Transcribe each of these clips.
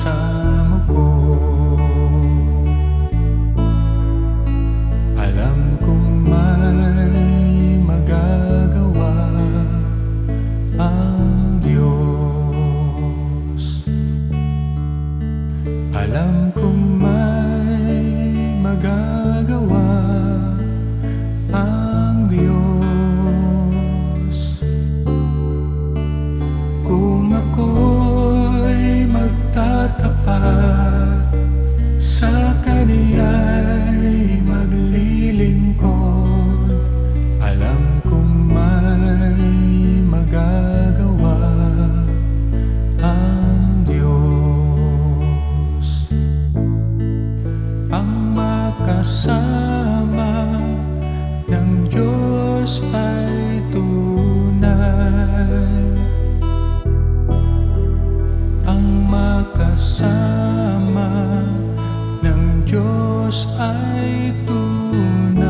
makasama ko. Alam kong may magagawa ang Diyos. Alam kong may magagawa ang Diyos. Kung ako'y magtatapat sa Kaniya'y maglilingkod, alam kong may magagawa ang Diyos. Ang makasama ng Diyos ay tunay. Ang makasama ng Diyos ay tunay.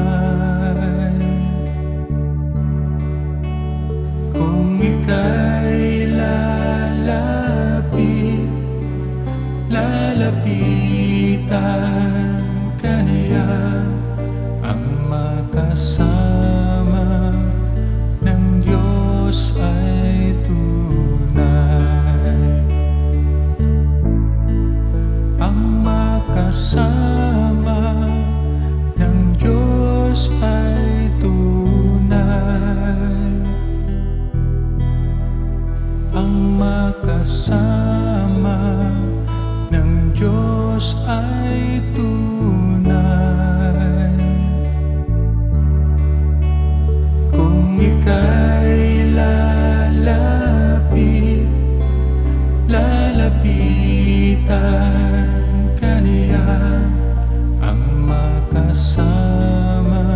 Kung ika'y lalapitan ka niya, ang makasama ng Diyos ay tunay. Ang makasama ng Diyos ay tunay. Ang makasama ng Diyos ay tunay. Kung ika'y lalapitan ka niya, ang makasama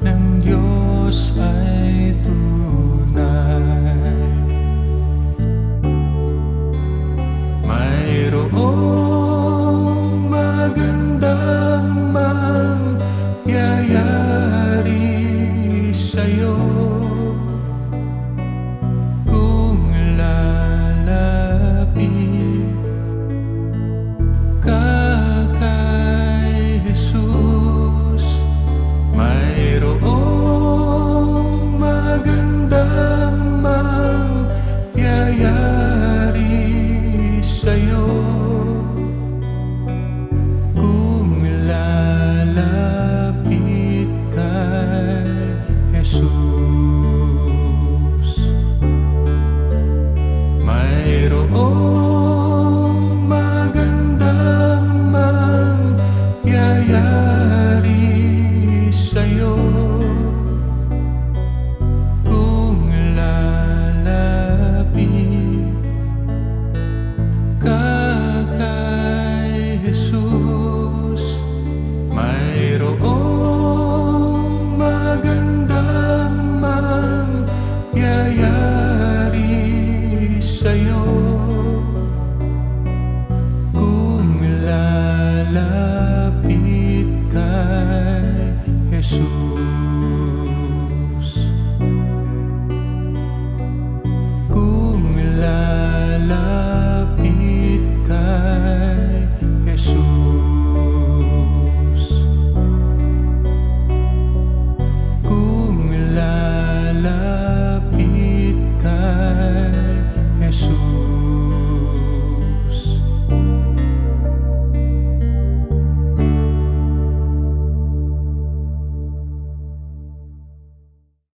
ng Diyos ay tunay. Mayroong magandang mangyayari sa'yo kung lalapit ka kay Jesus. Mayroong magandang mangyayari sa'yo kung lalapit kay Jesus. Mayroong magandang mangyayari sa'yo kung lalapit ka kay Jesus. Mayroong magandang mangyayari sa'yo kung lalapit kay Jesus. Kung lalapit kay Jesus. Kung lalapit kay Jesus.